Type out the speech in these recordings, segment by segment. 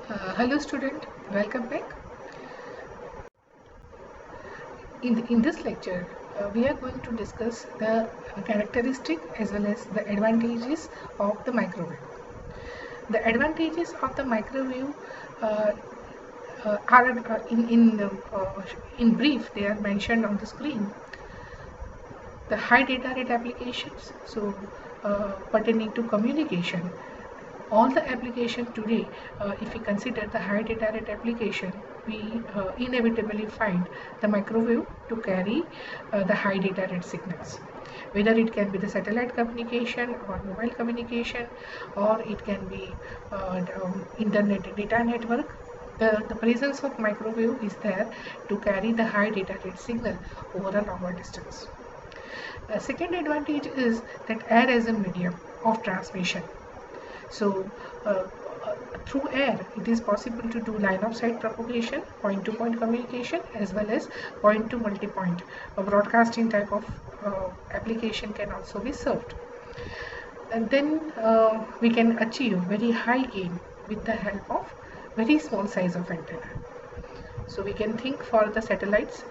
Hello student, welcome back. In this lecture, we are going to discuss the characteristic as well as the advantages of the microwave. The advantages of the microwave uh, are in brief, they are mentioned on the screen. The high data rate applications, so pertaining to communication, all the application today, if we consider the high data rate application, we inevitably find the microwave to carry the high data rate signals, whether it can be the satellite communication or mobile communication, or it can be internet data network. The presence of microwave is there to carry the high data rate signal over a longer distance. Second advantage is that air as a medium of transmission. So through air, it is possible to do line of sight propagation, point-to-point communication, as well as point-to-multipoint. A broadcasting type of application can also be served. And then we can achieve very high gain with the help of very small size of antenna. So we can think for the satellites.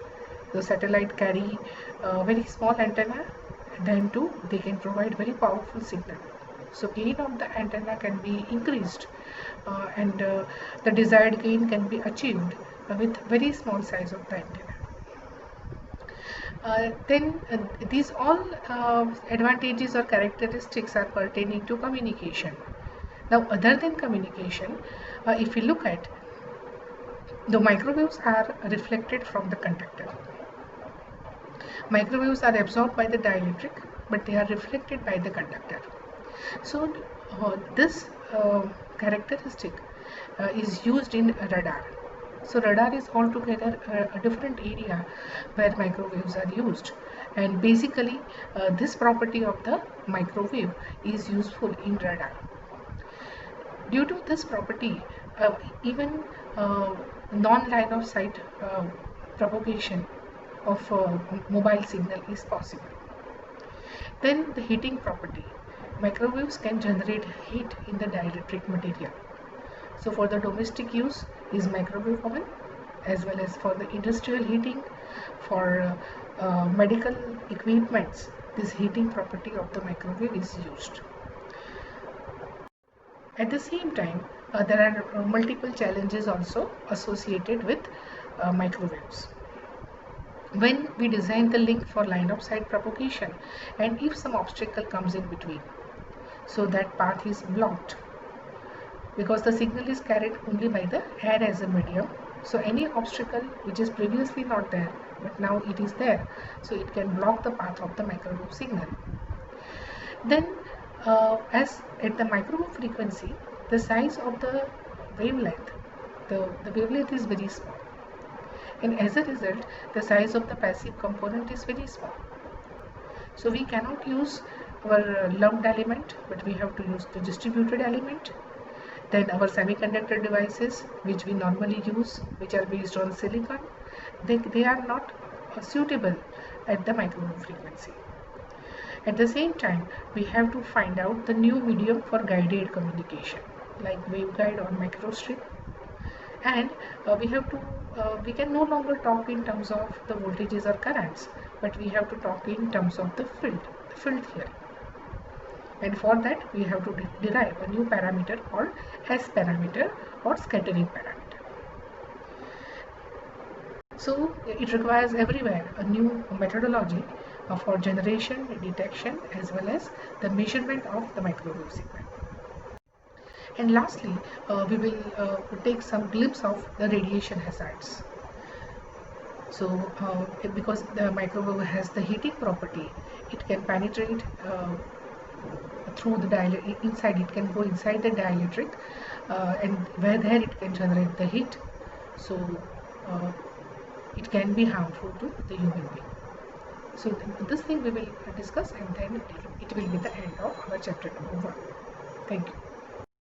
The satellite carry very small antenna, then too they can provide very powerful signal. So gain of the antenna can be increased and the desired gain can be achieved with very small size of the antenna. These all advantages or characteristics are pertaining to communication. Now other than communication, if we look at, the microwaves are reflected from the conductor. Microwaves are absorbed by the dielectric, but they are reflected by the conductor. So this characteristic is used in radar. So radar is altogether a different area where microwaves are used, and basically this property of the microwave is useful in radar. Due to this property, even non-line of sight propagation of mobile signal is possible. Then the heating property. Microwaves can generate heat in the dielectric material. So for the domestic use is microwave oven, as well as for the industrial heating, for medical equipments, this heating property of the microwave is used. At the same time, there are multiple challenges also associated with microwaves. When we design the link for line of sight propagation, and if some obstacle comes in between, so that path is blocked, because the signal is carried only by the air as a medium. So any obstacle which is previously not there, but now it is there, so it can block the path of the microwave signal. Then as at the microwave frequency, the size of the wavelength, the wavelength is very small, and as a result the size of the passive component is very small. So we cannot use our lumped element, but we have to use the distributed element. Then our semiconductor devices which we normally use, which are based on silicon, they are not suitable at the microwave frequency. At the same time, we have to find out the new medium for guided communication, like waveguide or microstrip. And we can no longer talk in terms of the voltages or currents, but we have to talk in terms of the field theory. And for that we have to derive a new parameter called S parameter or scattering parameter. So it requires everywhere a new methodology for generation, detection, as well as the measurement of the microwave signal. And lastly, we will take some glimpse of the radiation hazards. So because the microwave has the heating property, it can penetrate through the dielectric, inside it can go inside the dielectric, and where there it can generate the heat. So it can be harmful to the human being. So this thing we will discuss, and then it will be the end of our chapter number 1. Thank you.